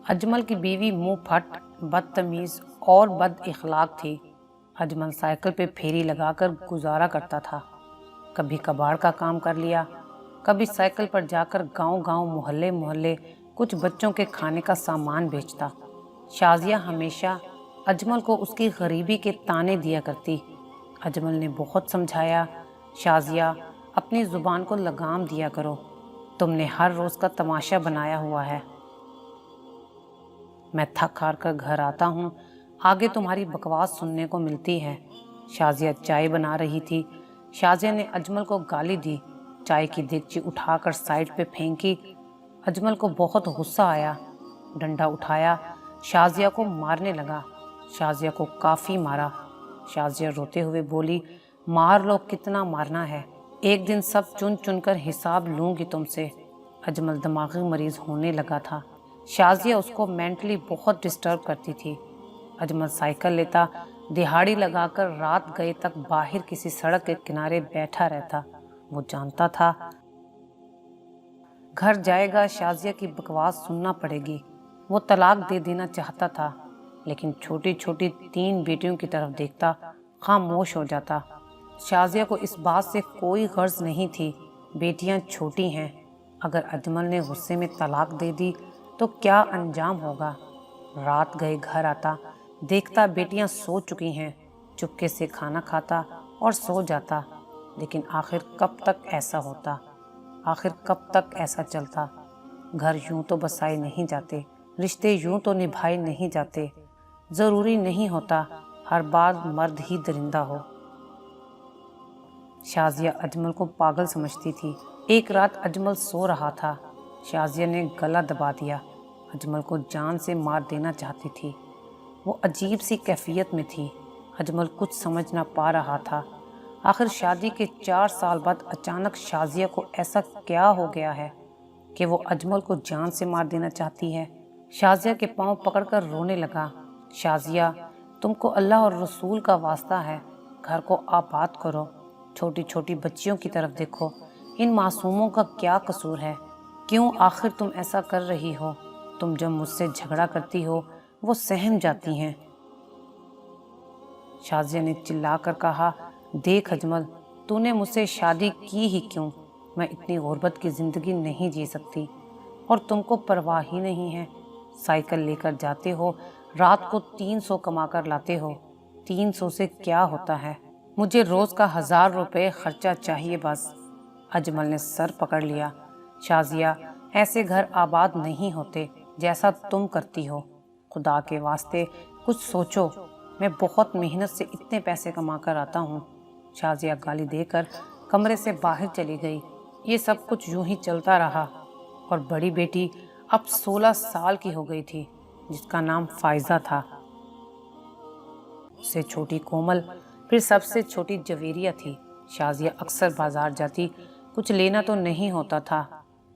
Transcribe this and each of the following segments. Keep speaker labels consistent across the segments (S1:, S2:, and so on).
S1: اجمل کی بیوی منہ پھٹ، بدتمیز اور بد اخلاق تھی۔ اجمل سائیکل پہ پھیری لگا کر گزارا کرتا تھا۔ کبھی کباڑ کا کام کر لیا، کبھی سائیکل پر جا کر گاؤں گاؤں محلے محلے کچھ بچوں کے کھانے کا سامان بیچتا۔ شازیہ ہمیشہ اجمل کو اس کی غریبی کے طعنے دیا کرتی۔ اجمل نے بہت سمجھایا، شازیہ اپنی زبان کو لگام دیا کرو، تم نے ہر روز کا تماشا بنایا ہوا ہے۔ میں تھک ہار کر گھر آتا ہوں، آگے تمہاری بکواس سننے کو ملتی ہے۔ شازیہ چائے بنا رہی تھی۔ شازیہ نے اجمل کو گالی دی، چائے کی دیگچی اٹھا کر سائڈ پہ پھینکی۔ اجمل کو بہت غصہ آیا، ڈنڈا اٹھایا، شازیہ کو مارنے لگا۔ شازیہ کو کافی مارا۔ شازیہ روتے ہوئے بولی، مار لو، کتنا مارنا ہے، ایک دن سب چن چن کر حساب لوں گی تم سے۔ اجمل دماغی مریض ہونے لگا تھا۔ شازیہ اس کو مینٹلی بہت ڈسٹرب کرتی تھی۔ اجمل سائیکل لیتا، دہاڑی لگا کر رات گئے تک باہر کسی سڑک کے کنارے بیٹھا رہتا۔ وہ جانتا تھا گھر جائے گا شازیہ کی بکواس سننا پڑے گی۔ وہ طلاق دے دینا چاہتا تھا، لیکن چھوٹی چھوٹی 3 بیٹیوں کی طرف دیکھتا، خاموش ہو جاتا۔ شازیہ کو اس بات سے کوئی غرض نہیں تھی، بیٹیاں چھوٹی ہیں، اگر اجمل نے غصے میں طلاق دے دی تو کیا انجام ہوگا۔ رات گئے گھر آتا، دیکھتا بیٹیاں سو چکی ہیں، چپکے سے کھانا کھاتا اور سو جاتا۔ لیکن آخر کب تک ایسا ہوتا؟ آخر کب تک ایسا چلتا؟ گھر یوں تو بسائے نہیں جاتے، رشتے یوں تو نبھائے نہیں جاتے، ضروری نہیں ہوتا ہر بار مرد ہی درندہ ہو۔ شازیہ اجمل کو پاگل سمجھتی تھی۔ ایک رات اجمل سو رہا تھا، شازیہ نے گلا دبا دیا، اجمل کو جان سے مار دینا چاہتی تھی۔ وہ عجیب سی کیفیت میں تھی، اجمل کچھ سمجھ نہ پا رہا تھا۔ آخر شادی کے 4 سال بعد اچانک شازیہ کو ایسا کیا ہو گیا ہے کہ وہ اجمل کو جان سے مار دینا چاہتی ہے۔ شازیہ کے پاؤں پکڑ کر رونے لگا، شازیہ تم کو اللہ اور رسول کا واسطہ ہے، گھر کو آباد کرو، چھوٹی چھوٹی بچیوں کی طرف دیکھو، ان معصوموں کا کیا قصور ہے؟ کیوں آخر تم ایسا کر رہی ہو؟ تم جب مجھ سے جھگڑا کرتی ہو وہ سہم جاتی ہیں۔ شازیہ نے چلا کر کہا، دیکھ اجمل، تو نے مجھ سے شادی کی ہی کیوں؟ میں اتنی غربت کی زندگی نہیں جی سکتی، اور تم کو پرواہ ہی نہیں ہے۔ سائیکل لے کر جاتے ہو، رات کو 300 کما کر لاتے ہو، 300 سے کیا ہوتا ہے؟ مجھے روز کا 1000 روپے خرچہ چاہیے بس۔ اجمل نے سر پکڑ لیا، شازیہ ایسے گھر آباد نہیں ہوتے جیسا تم کرتی ہو، خدا کے واسطے کچھ سوچو، میں بہت محنت سے اتنے پیسے کما کر آتا ہوں۔ شازیہ گالی دے کر کمرے سے باہر چلی گئی۔ یہ سب کچھ یوں ہی چلتا رہا، اور بڑی بیٹی اب 16 سال کی ہو گئی تھی، جس کا نام فائزہ تھا۔ اس سے چھوٹی کومل، پھر سب سے چھوٹی جویریہ تھی۔ شازیہ اکثر بازار جاتی، کچھ لینا تو نہیں ہوتا تھا،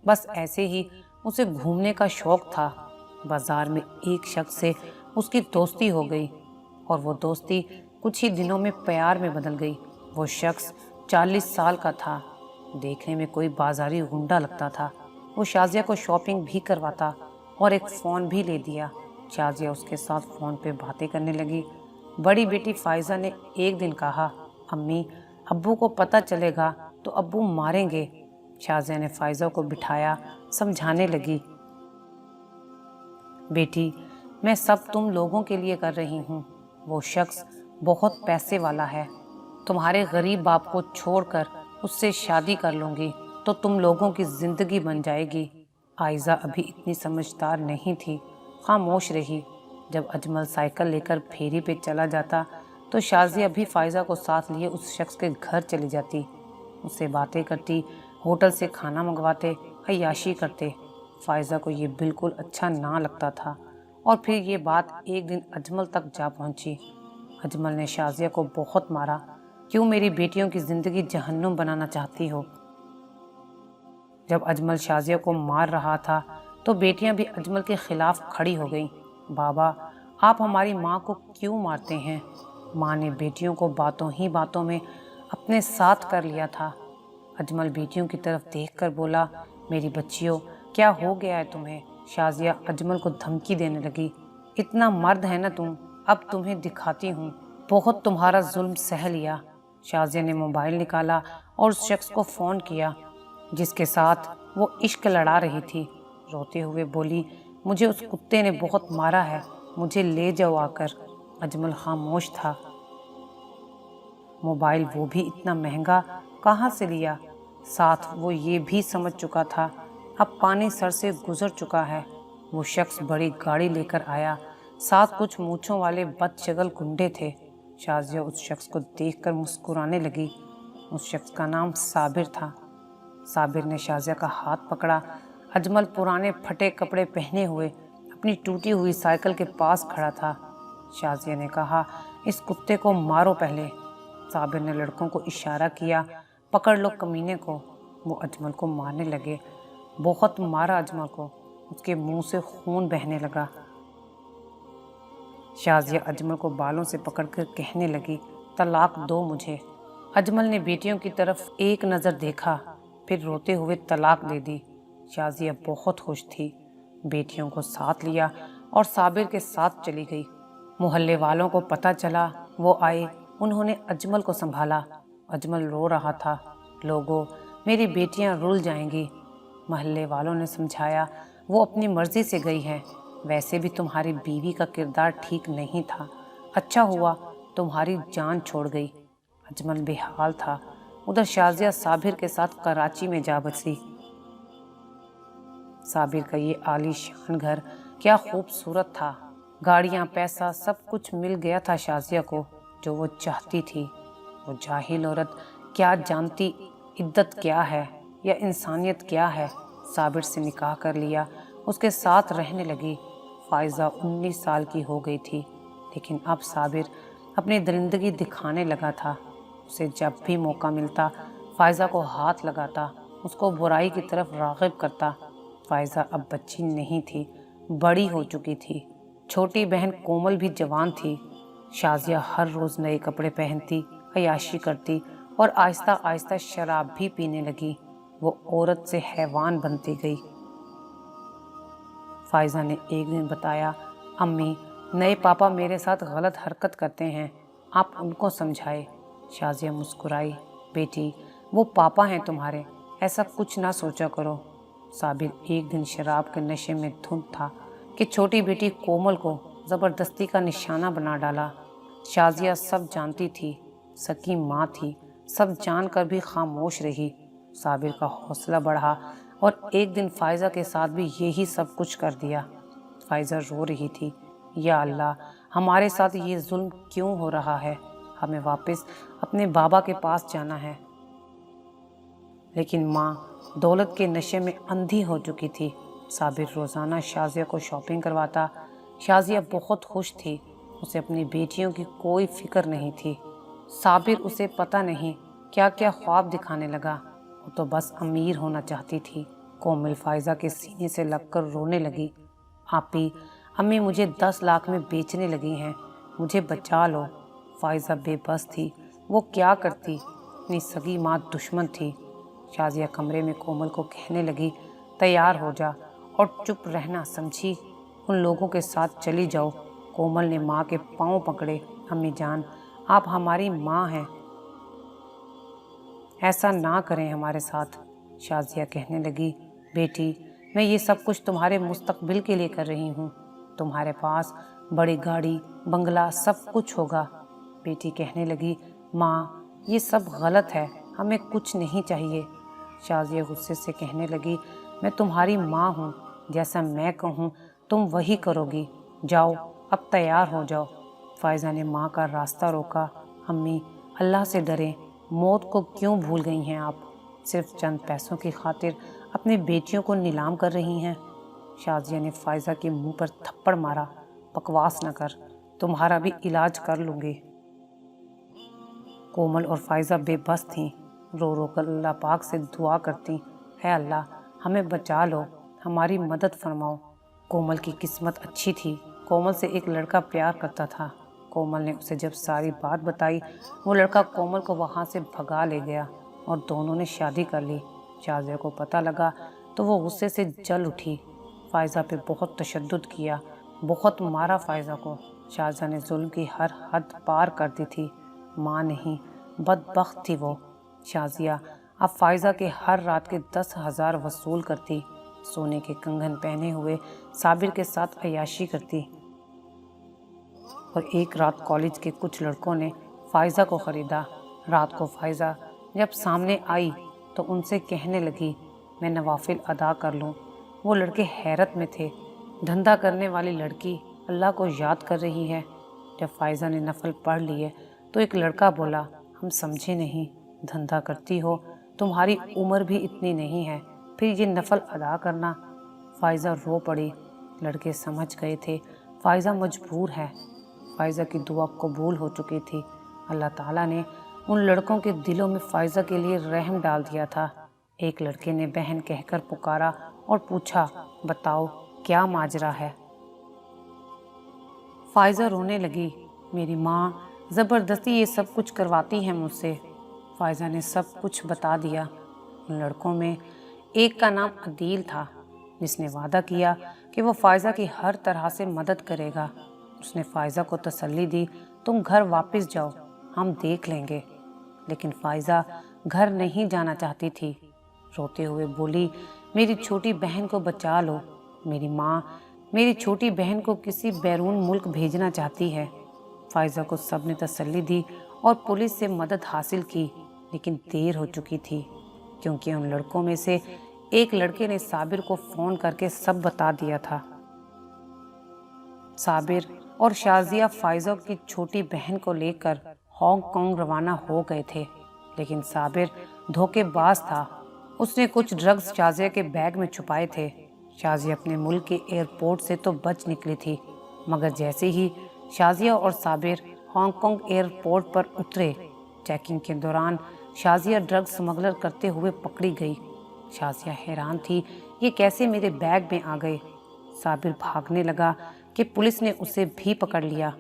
S1: بس ایسے ہی اسے گھومنے کا شوق تھا۔ بازار میں ایک شخص سے اس کی دوستی ہو گئی، اور وہ دوستی کچھ ہی دنوں میں پیار میں بدل گئی۔ وہ شخص 40 سال کا تھا، دیکھنے میں کوئی بازاری غنڈہ لگتا تھا۔ وہ شازیہ کو شاپنگ بھی کرواتا اور ایک فون بھی لے دیا۔ شازیہ اس کے ساتھ فون پہ باتیں کرنے لگی۔ بڑی بیٹی فائزہ نے ایک دن کہا، امی، ابو کو پتہ چلے گا تو ابو ماریں گے۔ شازیہ نے فائزہ کو بٹھایا، سمجھانے لگی، بیٹی میں سب تم لوگوں کے لیے کر رہی ہوں، وہ شخص بہت پیسے والا ہے، تمہارے غریب باپ کو چھوڑ کر اس سے شادی کر لوں گی تو تم لوگوں کی زندگی بن جائے گی۔ آئزہ ابھی اتنی سمجھدار نہیں تھی، خاموش رہی۔ جب اجمل سائیکل لے کر پھیری پہ چلا جاتا تو شازیہ بھی فائزہ کو ساتھ لیے اس شخص کے گھر چلی جاتی، اس سے باتیں کرتی، ہوٹل سے کھانا منگواتے، عیاشی کرتے۔ فائزہ کو یہ بالکل اچھا نہ لگتا تھا، اور پھر یہ بات ایک دن اجمل تک جا پہنچی۔ اجمل نے شازیہ کو بہت مارا، کیوں میری بیٹیوں کی زندگی جہنم بنانا چاہتی ہو؟ جب اجمل شازیہ کو مار رہا تھا تو بیٹیاں بھی اجمل کے خلاف کھڑی ہو گئیں۔ بابا، آپ ہماری ماں کو کیوں مارتے ہیں؟ ماں نے بیٹیوں کو باتوں ہی باتوں میں اپنے ساتھ کر لیا تھا۔ اجمل بیٹیوں کی طرف دیکھ کر بولا، میری بچیوں، کیا ہو گیا ہے تمہیں؟ شازیہ اجمل کو دھمکی دینے لگی، اتنا مرد ہے نا تم، اب تمہیں دکھاتی ہوں، بہت تمہارا ظلم سہ لیا۔ شازیہ نے موبائل نکالا اور اس شخص کو فون کیا جس کے ساتھ وہ عشق لڑا رہی تھی۔ روتے ہوئے بولی، مجھے اس کتے نے بہت مارا ہے، مجھے لے جاؤ آ کر۔ اجمل خاموش تھا۔ موبائل وہ بھی اتنا مہنگا کہاں سے لیا؟ ساتھ وہ یہ بھی سمجھ چکا تھا اب پانی سر سے گزر چکا ہے۔ وہ شخص بڑی گاڑی لے کر آیا، ساتھ کچھ مونچھوں والے بد شکل گنڈے تھے۔ شازیہ اس شخص کو دیکھ کر مسکرانے لگی۔ اس شخص کا نام صابر تھا۔ صابر نے شازیہ کا ہاتھ پکڑا۔ اجمل پرانے پھٹے کپڑے پہنے ہوئے اپنی ٹوٹی ہوئی سائیکل کے پاس کھڑا تھا۔ شازیہ نے کہا، اس کتے کو مارو پہلے۔ صابر نے لڑکوں کو اشارہ کیا، پکڑ لو کمینے کو۔ وہ اجمل کو مارنے لگے۔ بہت مارا اجمل کو، اس کے منہ سے خون بہنے لگا۔ شازیہ اجمل کو بالوں سے پکڑ کر کہنے لگی، طلاق دو مجھے۔ اجمل نے بیٹیوں کی طرف ایک نظر دیکھا، پھر روتے ہوئے طلاق دے دی۔ شازیہ بہت خوش تھی، بیٹیوں کو ساتھ لیا اور صابر کے ساتھ چلی گئی۔ محلے والوں کو پتہ چلا، وہ آئے، انہوں نے اجمل کو سنبھالا۔ اجمل رو رہا تھا، لوگوں، میری بیٹیاں رول جائیں گی۔ محلے والوں نے سمجھایا، وہ اپنی مرضی سے گئی ہے، ویسے بھی تمہاری بیوی کا کردار ٹھیک نہیں تھا، اچھا ہوا تمہاری جان چھوڑ گئی۔ اجمل بے حال تھا۔ ادھر شازیہ صابر کے ساتھ کراچی میں جا بسی۔ صابر کا یہ عالی شان گھر کیا خوبصورت تھا، گاڑیاں، پیسہ، سب کچھ مل گیا تھا شازیہ کو جو وہ چاہتی تھی۔ وہ جاہل عورت کیا جانتی عدت کیا ہے یا انسانیت کیا ہے۔ صابر سے نکاح کر لیا، اس کے ساتھ رہنے لگی۔ فائزہ 19 سال کی ہو گئی تھی، لیکن اب صابر اپنی درندگی دکھانے لگا تھا۔ اسے جب بھی موقع ملتا فائزہ کو ہاتھ لگاتا، اس کو برائی کی طرف راغب کرتا۔ فائزہ اب بچی نہیں تھی، بڑی ہو چکی تھی۔ چھوٹی بہن کومل بھی جوان تھی۔ شازیہ ہر روز نئے کپڑے پہنتی، عیاشی کرتی اور آہستہ آہستہ شراب بھی پینے لگی۔ وہ عورت سے حیوان بنتی گئی۔ فائزہ نے ایک دن بتایا، امی، نئے پاپا میرے ساتھ غلط حرکت کرتے ہیں، آپ ان کو سمجھائے۔ شازیہ مسکرائی، بیٹی، وہ پاپا ہیں تمہارے، ایسا کچھ نہ سوچا کرو۔ صابر ایک دن شراب کے نشے میں دھند تھا کہ چھوٹی بیٹی کومل کو زبردستی کا نشانہ بنا ڈالا۔ شازیہ سب جانتی تھی، سکی ماں تھی، سب جان کر بھی خاموش رہی۔ صابر کا حوصلہ بڑھا اور ایک دن فائزہ کے ساتھ بھی یہی سب کچھ کر دیا۔ فائزہ رو رہی تھی، یا اللہ، ہمارے ساتھ یہ ظلم کیوں ہو رہا ہے؟ ہمیں واپس اپنے بابا کے پاس جانا ہے۔ لیکن ماں دولت کے نشے میں اندھی ہو چکی تھی۔ صابر روزانہ شازیہ کو شاپنگ کرواتا۔ شازیہ بہت خوش تھی، اسے اپنی بیٹیوں کی کوئی فکر نہیں تھی۔ صابر اسے پتہ نہیں کیا کیا خواب دکھانے لگا، وہ تو بس امیر ہونا چاہتی تھی۔ کومل فائزہ کے سینے سے لگ کر رونے لگی، آپی، امی مجھے 10 لاکھ میں بیچنے لگی ہیں، مجھے بچا لو۔ فائزہ بے بس تھی، وہ کیا کرتی، اپنی سگی ماں دشمن تھی۔ شازیہ کمرے میں کومل کو کہنے لگی، تیار ہو جا اور چپ رہنا، سمجھی؟ ان لوگوں کے ساتھ چلی جاؤ۔ کومل نے ماں کے پاؤں پکڑے، امی جان، آپ ہماری ماں ہیں، ایسا نہ کریں ہمارے ساتھ۔ شازیہ کہنے لگی، بیٹی، میں یہ سب کچھ تمہارے مستقبل کے لیے کر رہی ہوں، تمہارے پاس بڑی گاڑی، بنگلہ، سب کچھ ہوگا۔ بیٹی کہنے لگی، ماں، یہ سب غلط ہے، ہمیں کچھ نہیں چاہیے۔ شازیہ غصے سے کہنے لگی، میں تمہاری ماں ہوں، جیسا میں کہوں تم وہی کرو گی، جاؤ اب تیار ہو جاؤ۔ فائزہ نے ماں کا راستہ روکا، امی، اللہ سے ڈریں، موت کو کیوں بھول گئی ہیں آپ؟ صرف چند پیسوں کی خاطر اپنی بیٹیوں کو نیلام کر رہی ہیں۔ شازیہ نے فائزہ کے منہ پر تھپڑ مارا، بکواس نہ کر، تمہارا بھی علاج کر لوں گی۔ کومل اور فائزہ بے بس تھیں، رو رو کر اللہ پاک سے دعا کرتی، اے اللہ، ہمیں بچا لو، ہماری مدد فرماؤ۔ کومل کی قسمت اچھی تھی، کومل سے ایک لڑکا پیار کرتا تھا۔ کومل نے اسے جب ساری بات بتائی، وہ لڑکا کومل کو وہاں سے بھگا لے گیا اور دونوں نے شادی کر لی۔ شازیہ کو پتہ لگا تو وہ غصے سے جل اٹھی۔ فائزہ پہ بہت تشدد کیا، بہت مارا فائزہ کو۔ شازیہ نے ظلم کی ہر حد پار کر دی تھی۔ ماں نہیں، بدبخت تھی وہ۔ شازیہ اب فائزہ کے ہر رات کے 10,000 وصول کرتی، سونے کے کنگن پہنے ہوئے صابر کے ساتھ عیاشی کرتی۔ اور ایک رات کالج کے کچھ لڑکوں نے فائزہ کو خریدا۔ رات کو فائزہ جب سامنے آئی تو ان سے کہنے لگی میں نوافل ادا کر لوں۔ وہ لڑکے حیرت میں تھے، دھندا کرنے والی لڑکی اللہ کو یاد کر رہی ہے۔ جب فائزہ نے نفل پڑھ لیے تو ایک لڑکا بولا ہم سمجھے نہیں، دھندا کرتی ہو، تمہاری عمر بھی اتنی نہیں ہے، پھر یہ نفل ادا کرنا۔ فائزہ رو پڑی۔ لڑکے سمجھ گئے تھے فائزہ مجبور ہے۔ فائزہ کی دعا قبول ہو چکی تھی۔ اللہ تعالیٰ نے ان لڑکوں کے دلوں میں فائزہ کے لیے رحم ڈال دیا تھا۔ ایک لڑکے نے بہن کہہ کر پکارا اور پوچھا بتاؤ کیا ماجرا ہے؟ فائزہ رونے لگی، میری ماں زبردستی یہ سب کچھ کرواتی ہے مجھ سے۔ فائزہ نے سب کچھ بتا دیا۔ ان لڑکوں میں ایک کا نام عدیل تھا، جس نے وعدہ کیا کہ وہ فائزہ کی ہر طرح سے مدد کرے گا۔ اس نے فائزہ کو تسلی دی تم گھر واپس جاؤ، ہم دیکھ لیں گے۔ لیکن فائزہ گھر نہیں جانا چاہتی تھی۔ روتے ہوئے بولی میری چھوٹی بہن کو بچا لو، میری ماں میری چھوٹی بہن کو کسی بیرون ملک بھیجنا چاہتی ہے۔ فائزہ کو سب نے تسلی دی اور پولیس سے مدد حاصل کی، لیکن دیر ہو چکی تھی، کیونکہ ان لڑکوں میں سے ایک لڑکے نے صابر کو فون کر کے سب بتا دیا تھا۔ صابر اور شازیہ فائزہ کی چھوٹی بہن کو لے کر ہانگ کانگ روانہ ہو گئے تھے، لیکن صابر دھوکے باز تھا۔ اس نے کچھ ڈرگز شازیہ کے بیگ میں چھپائے تھے۔ شازیہ اپنے ملک کے ایئرپورٹ سے تو بچ نکلی تھی، مگر جیسے ہی شازیہ اور صابر ہانگ کانگ ایئرپورٹ پر اترے، چیکنگ کے دوران شازیہ ڈرگ سمگلر کرتے ہوئے پکڑی گئی۔ شازیہ حیران تھی یہ کیسے میرے بیگ میں آ گئے۔ صابر بھاگنے لگا کہ پولیس نے اسے بھی پکڑ لیا۔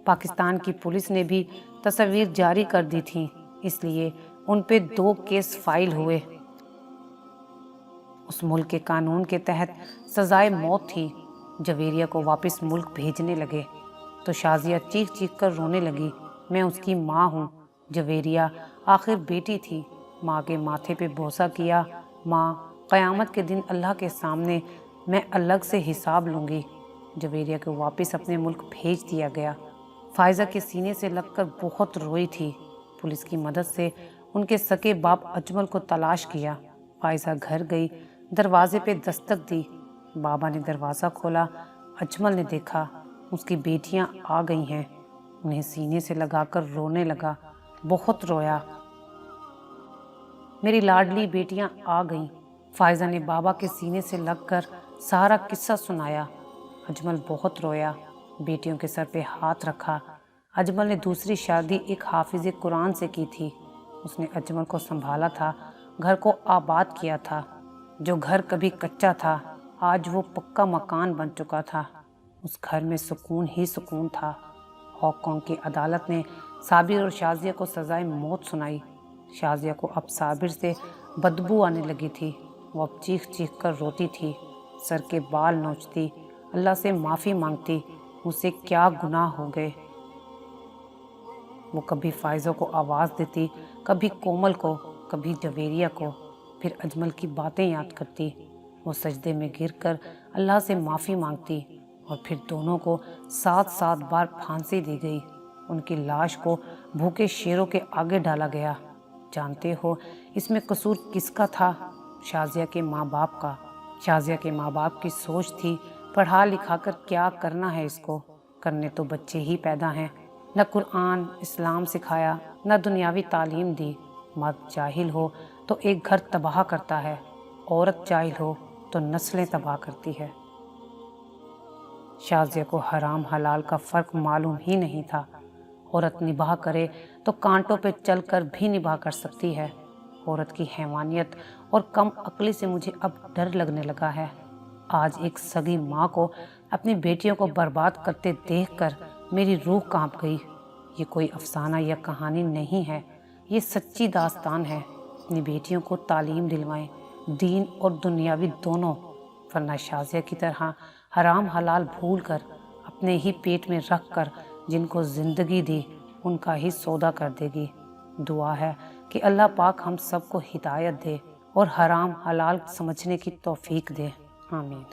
S1: پاکستان کی پولیس نے بھی تصاویر جاری کر دی تھیں، اس لیے ان پہ 2 کیس فائل ہوئے۔ اس ملک کے قانون کے تحت سزائے موت تھی۔ جویریہ کو واپس ملک بھیجنے لگے تو شازیہ چیخ چیخ کر رونے لگی، میں اس کی ماں ہوں۔ جویریہ آخر بیٹی تھی۔ ماں کے ماتھے پہ بوسہ کیا، ماں قیامت کے دن اللہ کے سامنے میں الگ سے حساب لوں گی۔ جویریہ کو واپس اپنے ملک بھیج دیا گیا۔ فائزہ کے سینے سے لگ کر بہت روئی تھی۔ پولیس کی مدد سے ان کے سکے باپ اجمل کو تلاش کیا۔ فائزہ گھر گئی، دروازے پہ دستک دی۔ بابا نے دروازہ کھولا۔ اجمل نے دیکھا اس کی بیٹیاں آ گئی ہیں، انہیں سینے سے لگا کر رونے لگا، بہت رویا۔ میری لاڈلی بیٹیاں آ گئیں۔ فائزہ نے بابا کے سینے سے لگ کر سارا قصہ سنایا۔ اجمل بہت رویا، بیٹیوں کے سر پہ ہاتھ رکھا۔ اجمل نے دوسری شادی ایک حافظ قرآن سے کی تھی۔ اس نے اجمل کو سنبھالا تھا، گھر کو آباد کیا تھا۔ جو گھر کبھی کچا تھا آج وہ پکا مکان بن چکا تھا۔ اس گھر میں سکون ہی سکون تھا۔ ہانگ کانگ کی عدالت نے صابر اور شازیہ کو سزائے موت سنائی۔ شازیہ کو اب صابر سے بدبو آنے لگی تھی۔ وہ اب چیخ چیخ کر روتی تھی، سر کے بال نوچتی، اللہ سے معافی مانگتی، مجھ سے کیا گناہ ہو گئے۔ وہ کبھی فائزہ کو آواز دیتی، کبھی کومل کو، کبھی جویریہ کو، پھر اجمل کی باتیں یاد کرتی۔ وہ سجدے میں گر کر اللہ سے معافی مانگتی اور پھر دونوں کو 7 بار پھانسی دی گئی۔ ان کی لاش کو بھوکے شیروں کے آگے ڈالا گیا۔ جانتے ہو اس میں قصور کس کا تھا؟ شازیہ کے ماں باپ کا۔ شازیہ کے ماں باپ کی سوچ تھی پڑھا لکھا کر کیا کرنا ہے اس کو، کرنے تو بچے ہی پیدا ہیں۔ نہ قرآن اسلام سکھایا، نہ دنیاوی تعلیم دی۔ مرد جاہل ہو تو ایک گھر تباہ کرتا ہے، عورت جاہل ہو تو نسلیں تباہ کرتی ہے۔ شازیہ کو حرام حلال کا فرق معلوم ہی نہیں تھا۔ عورت نباہ کرے تو کانٹوں پہ چل کر بھی نباہ کر سکتی ہے۔ عورت کی حیوانیت اور کم عقلی سے مجھے اب ڈر لگنے لگا ہے۔ آج ایک سگی ماں کو اپنی بیٹیوں کو برباد کرتے دیکھ کر میری روح کانپ گئی۔ یہ کوئی افسانہ یا کہانی نہیں ہے، یہ سچی داستان ہے۔ اپنی بیٹیوں کو تعلیم دلوائیں، دین اور دنیاوی دونوں۔ ورنہ شازیہ کی طرح حرام حلال بھول کر اپنے ہی پیٹ میں رکھ کر جن کو زندگی دی ان کا ہی سودا کر دے گی۔ دعا ہے کہ اللہ پاک ہم سب کو ہدایت دے اور حرام حلال سمجھنے کی توفیق دے، آمین۔